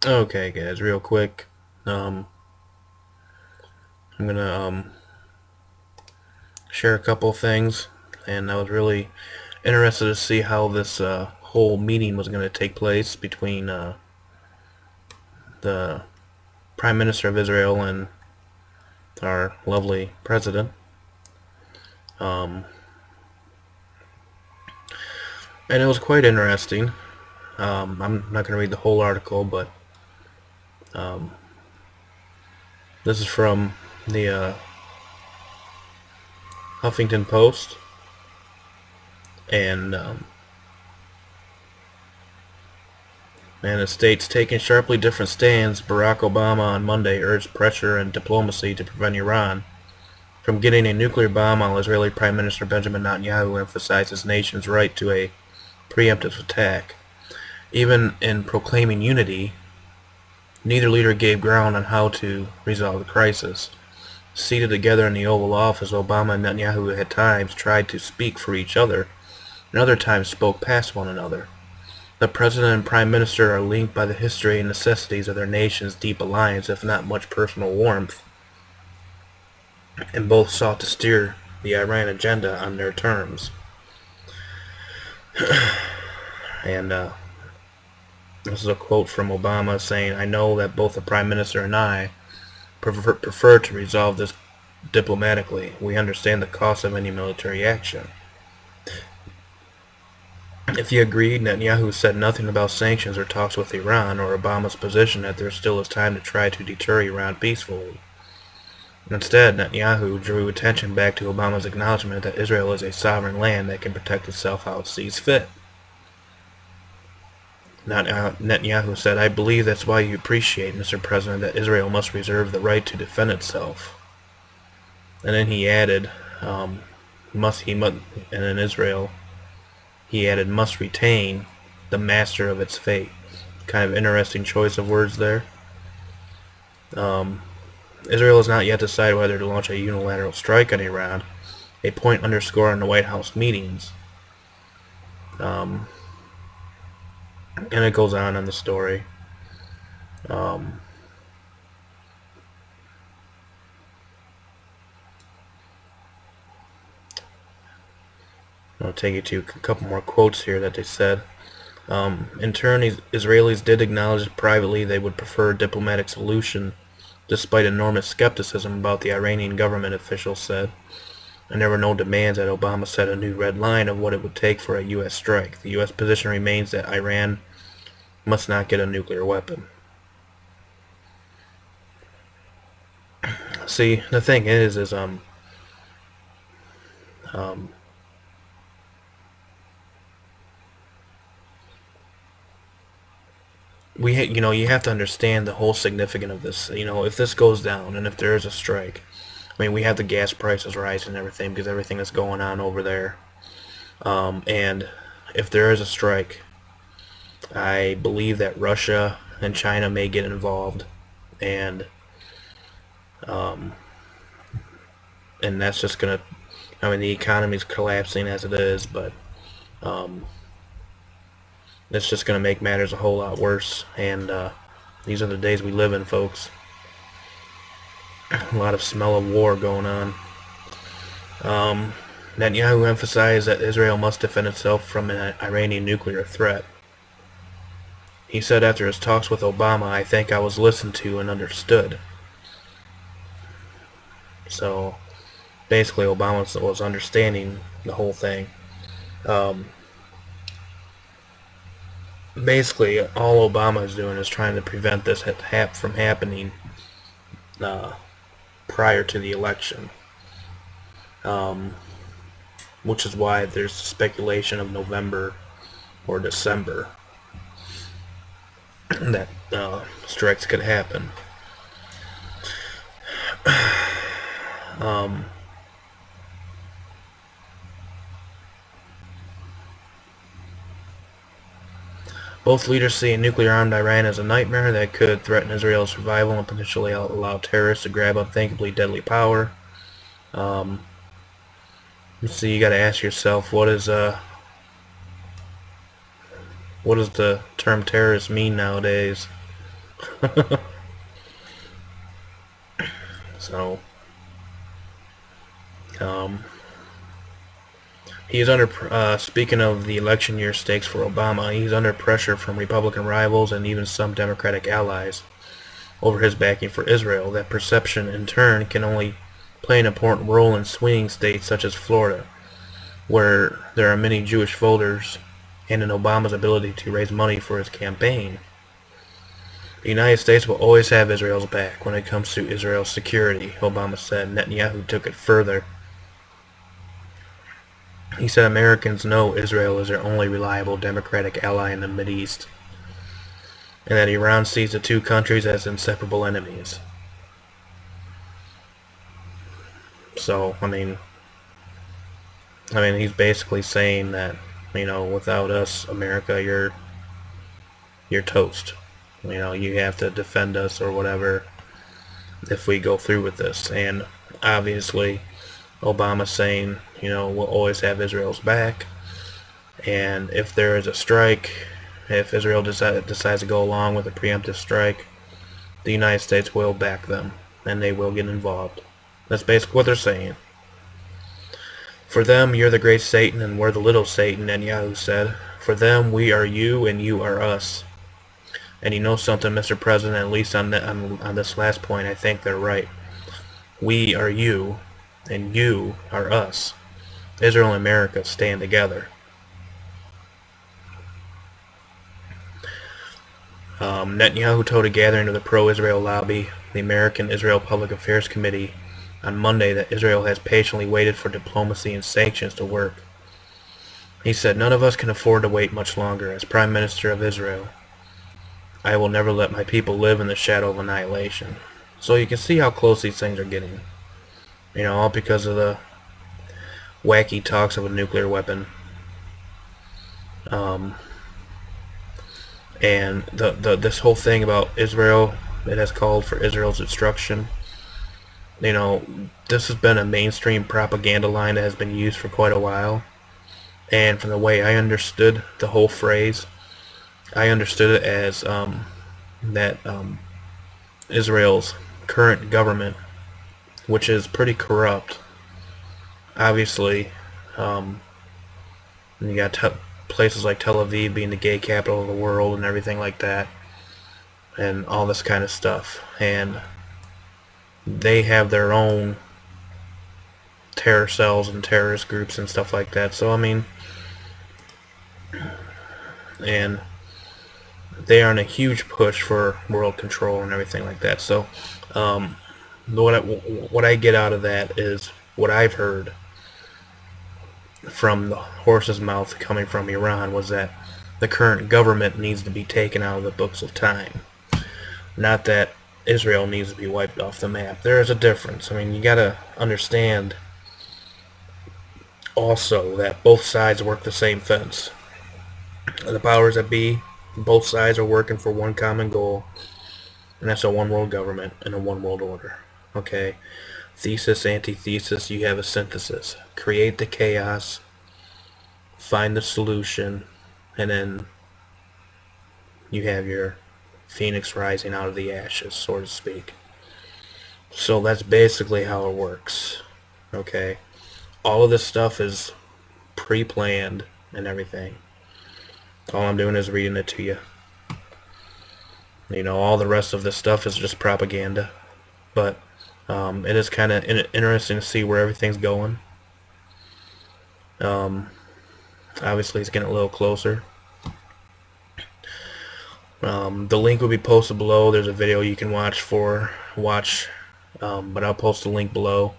Okay, guys, real quick. Um, I'm gonna share a couple things, and I was really interested to see how this whole meeting was going to take place between the Prime Minister of Israel and our lovely president. Um, and it was quite interesting. I'm not going to read the whole article, but um, this is from the Huffington Post, and it states, taking sharply different stands, Barack Obama on Monday urged pressure and diplomacy to prevent Iran from getting a nuclear bomb, while Israeli Prime Minister Benjamin Netanyahu emphasized his nation's right to a preemptive attack. Even in proclaiming unity, neither leader gave ground on how to resolve the crisis. Seated together in the Oval Office, Obama and Netanyahu at times tried to speak for each other, and other times spoke past one another. The President and Prime Minister are linked by the history and necessities of their nation's deep alliance, if not much personal warmth, and both sought to steer the Iran agenda on their terms. And this is a quote from Obama saying, I know that both the Prime Minister and I prefer to resolve this diplomatically. We understand the cost of any military action. If he agreed, Netanyahu said nothing about sanctions or talks with Iran, or Obama's position that there still is time to try to deter Iran peacefully. Instead, Netanyahu drew attention back to Obama's acknowledgement that Israel is a sovereign land that can protect itself how it sees fit. Netanyahu said, I believe that's why you appreciate, Mr. President, that Israel must reserve the right to defend itself. And then he added, and in Israel, he added, must retain the master of its fate. Kind of interesting choice of words there. Israel has not yet decided whether to launch a unilateral strike on Iran, a point underscored in the White House meetings. And it goes on in the story. I'll take you to a couple more quotes here that they said. In turn, Israelis did acknowledge privately they would prefer a diplomatic solution, despite enormous skepticism about the Iranian government, officials said. And there were no demands that Obama set a new red line of what it would take for a U.S. strike. The U.S. position remains that Iran must not get a nuclear weapon. See, the thing is um, you have to understand the whole significance of this. If this goes down and if there is a strike, I mean, we have the gas prices rising and everything because everything that's going on over there. And if there is a strike, I believe that Russia and China may get involved, and and that's just gonna. I mean, the economy's collapsing as it is, but um, it's just gonna make matters a whole lot worse. And these are the days we live in, folks. A lot of smell of war going on. Netanyahu emphasized that Israel must defend itself from an Iranian nuclear threat. He said after his talks with Obama, I think I was listened to and understood. So basically, Obama was understanding the whole thing. Um, Basically, all Obama is doing is trying to prevent this from happening uh, prior to the election. Um, which is why there's speculation of November or December that strikes could happen. Um, Both leaders see a nuclear-armed Iran as a nightmare that could threaten Israel's survival and potentially allow terrorists to grab unthinkably deadly power. Um, so you got to ask yourself, what does the term terrorist mean nowadays? So, um, he's under, speaking of the election year stakes for Obama, he's under pressure from Republican rivals and even some Democratic allies over his backing for Israel. That perception, in turn, can only play an important role in swinging states such as Florida, where there are many Jewish voters, and in Obama's ability to raise money for his campaign. The United States will always have Israel's back when it comes to Israel's security, Obama said. Netanyahu took it further. He said Americans know Israel is their only reliable democratic ally in the Mideast, and that Iran sees the two countries as inseparable enemies. So, I mean, he's basically saying that, without us, America, you're toast. You have to defend us or whatever if we go through with this. And obviously, Obama's saying, we'll always have Israel's back. And if there is a strike, if Israel decides to go along with a preemptive strike, the United States will back them, and they will get involved. That's basically what they're saying. For them, you're the great Satan, and we're the little Satan, Netanyahu said. For them, we are you, and you are us. And you know something, Mr. President, at least on this last point, I think they're right. We are you, and you are us. Israel and America stand together. Netanyahu told a gathering of the pro-Israel lobby, the American Israel Public Affairs Committee, on Monday that Israel has patiently waited for diplomacy and sanctions to work. He said, "None of us can afford to wait much longer. As Prime Minister of Israel, I will never let my people live in the shadow of annihilation." So you can see how close these things are getting. All because of the wacky talks of a nuclear weapon. And this whole thing about Israel, it has called for Israel's destruction. This has been a mainstream propaganda line that has been used for quite a while. And from the way I understood the whole phrase, I understood it as that Israel's current government, which is pretty corrupt, obviously, you got places like Tel Aviv being the gay capital of the world and everything like that, and all this kind of stuff, and they have their own terror cells and terrorist groups and stuff like that. So and they are in a huge push for world control and everything like that. So what I get out of that is what I've heard from the horse's mouth coming from Iran was that the current government needs to be taken out of the books of time. Not that Israel needs to be wiped off the map. There is a difference. You gotta understand also that both sides work the same fence. The powers that be, both sides are working for one common goal, and that's a one world government and a one world order. Okay? Thesis, antithesis, you have a synthesis. Create the chaos, find the solution, and then you have your phoenix rising out of the ashes, so to speak. So that's basically how it works. Okay? All of this stuff is pre-planned and everything. All I'm doing is reading it to you. All the rest of this stuff is just propaganda. But it is kind of interesting to see where everything's going. Obviously, it's getting a little closer. The link will be posted below. There's a video you can watch, but I'll post the link below.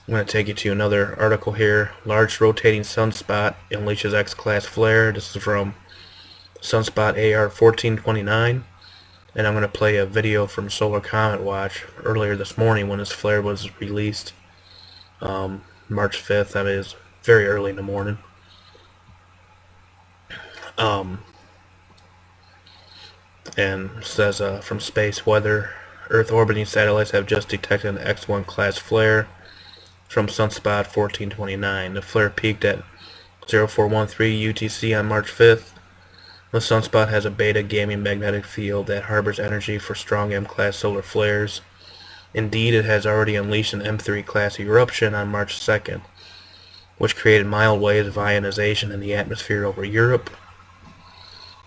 I'm going to take you to another article here. Large rotating sunspot unleashes X-class flare. This is from Sunspot AR 1429. And I'm going to play a video from Solar Comet Watch earlier this morning when this flare was released. March 5th, that is very early in the morning. And it says from space weather, Earth orbiting satellites have just detected an X1 class flare from Sunspot 1429. The flare peaked at 0413 UTC on March 5th The sunspot has a beta gamma magnetic field that harbors energy for strong M-class solar flares. Indeed, it has already unleashed an M3 class eruption on March 2nd, which created mild waves of ionization in the atmosphere over Europe.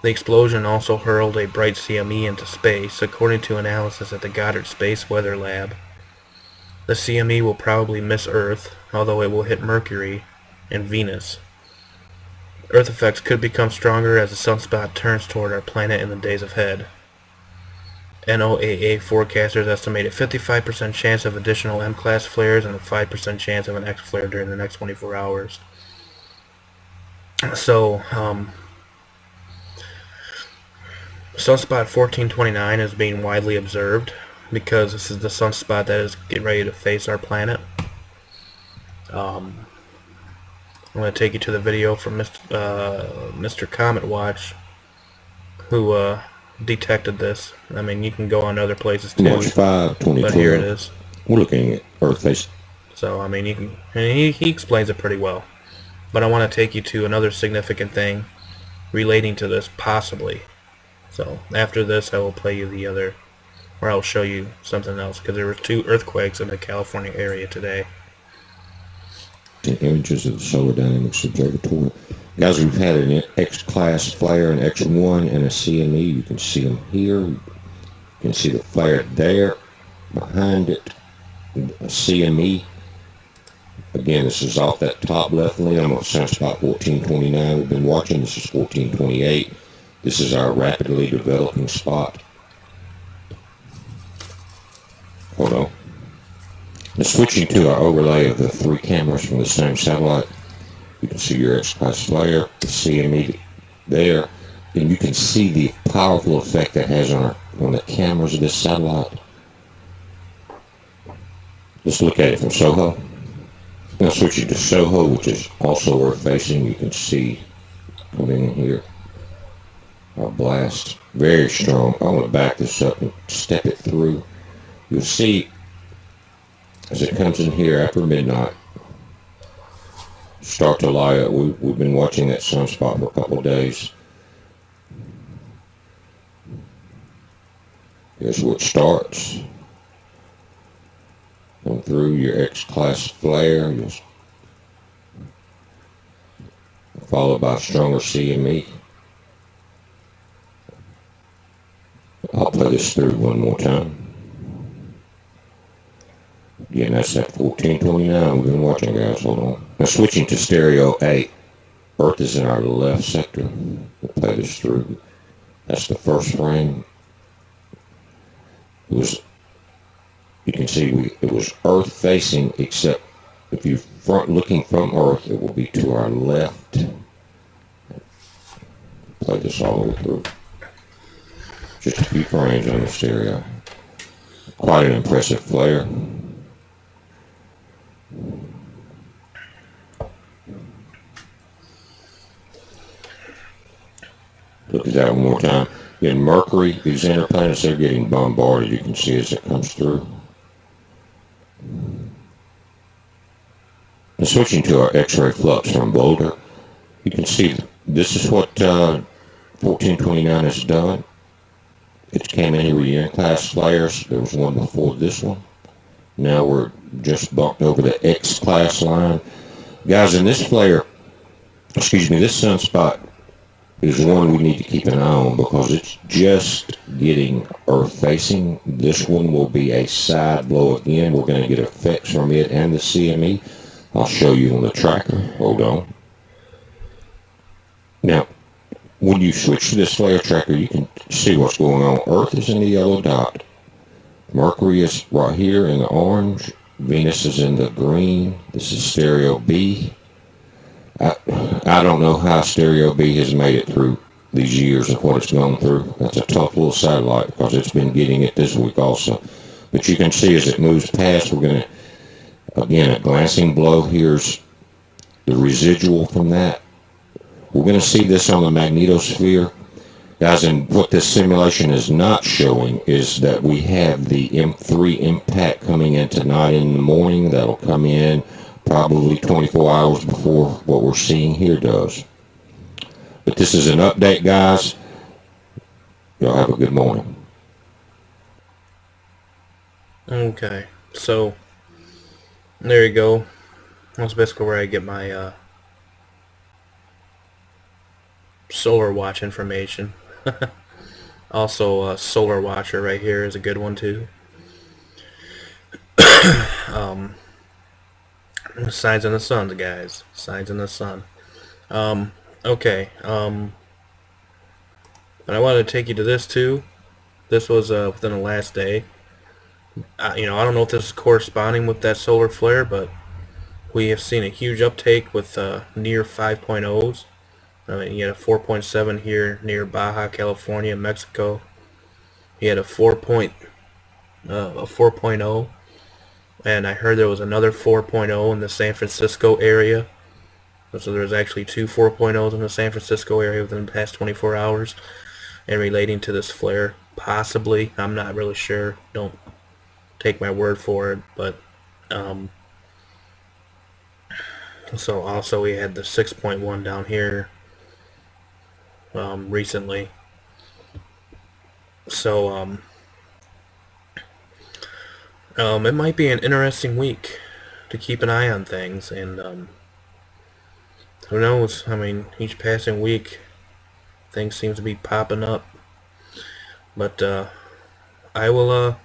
The explosion also hurled a bright CME into space, according to analysis at the Goddard Space Weather Lab. The CME will probably miss Earth, although it will hit Mercury and Venus. Earth effects could become stronger as the sunspot turns toward our planet in the days ahead. NOAA forecasters estimate a 55% chance of additional M-class flares and a 5% chance of an X flare during the next 24 hours. So, sunspot 1429 is being widely observed because this is the sunspot that is getting ready to face our planet. I'm going to take you to the video from Mr. Comet Watch, who detected this. I mean, you can go on other places too, March 5, 2012. but here it is. We're looking at Earth face. So, I mean, you can, and he explains it pretty well. But I want to take you to another significant thing relating to this, possibly. So, after this, I will play you the other, or I'll show you something else, because there were 2 earthquakes in the California area today. Images of the Solar Dynamics Observatory. Guys, we've had an X-class flare, an X1, and a CME. You can see them here. You can see the flare there. Behind it, a CME. Again, this is off that top left limb of sunspot 1429. We've been watching. This is 1428. This is our rapidly developing spot. Hold on. Now switching to our overlay of the 3 cameras from the same satellite, you can see your X-class flare, the CME there, and you can see the powerful effect that has on the cameras of this satellite. Let's look at it from SOHO. Now switching to SOHO, which is also Earth-facing, you can see coming in here our blast, very strong. I want to back this up and step it through. You'll see as it comes in here after midnight, start to light up. We've been watching that sunspot for a couple of days. Here's where it starts. Come through your X-class flare, just followed by a stronger CME. I'll play this through one more time. Again, that's that 1429 we've been watching, guys. Hold on. Now switching to stereo 8. Earth is in our left sector. We'll play this through. That's the first frame. You can see it was Earth facing, except if you're looking from Earth, it will be to our left. Play this all the way through. Just a few frames on the stereo. Quite an impressive flare. Look at that one more time. In Mercury, these inner planets, they're getting bombarded. You can see as it comes through. And switching to our X-ray flux from Boulder, you can see this is what 1429 has done. It came in here in class flares. There was one before this one. Now we're just bumped over the X-class line. Guys, in this flare, this sunspot is one we need to keep an eye on because it's just getting Earth facing. This one will be a side blow again. We're going to get effects from it and the CME. I'll show you on the tracker. Hold on. Now, when you switch to this flare tracker, you can see what's going on. Earth is in the yellow dot. Mercury is right here in the orange. Venus is in the green. This is stereo B. I don't know how stereo B has made it through these years of what it's gone through. That's a tough little satellite because it's been getting it this week also. But you can see as it moves past, we're going to, again, a glancing blow. Here's the residual from that. We're going to see this on the magnetosphere. Guys, and what this simulation is not showing is that we have the M3 impact coming in tonight in the morning. That'll come in probably 24 hours before what we're seeing here does. But this is an update, guys. Y'all have a good morning. Okay, so there you go. That's basically where I get my solar watch information. Also, Solar Watcher right here is a good one too. um, Signs in the sun, guys. Signs in the sun. Okay. But I wanted to take you to this too. This was within the last day. I don't know if this is corresponding with that solar flare, but we have seen a huge uptake with near 5.0s. I mean, you had a 4.7 here near Baja California, Mexico. You had a 4.0, and I heard there was another 4.0 in the San Francisco area. So there's actually two 4.0s in the San Francisco area within the past 24 hours, and relating to this flare, possibly. I'm not really sure. Don't take my word for it, but so also we had the 6.1 down here recently. So it might be an interesting week to keep an eye on things, and who knows? I mean, each passing week, things seem to be popping up. But I will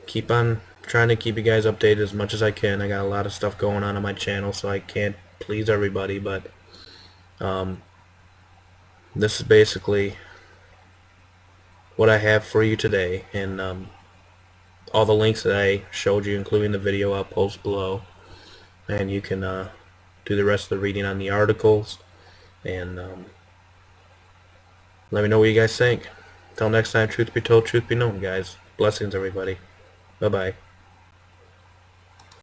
keep on trying to keep you guys updated as much as I can. I got a lot of stuff going on my channel, so I can't please everybody, but this is basically what I have for you today, and all the links that I showed you, including the video, I'll post below, and you can do the rest of the reading on the articles, and let me know what you guys think. Until next time, truth be told, truth be known, guys. Blessings, everybody. Bye-bye.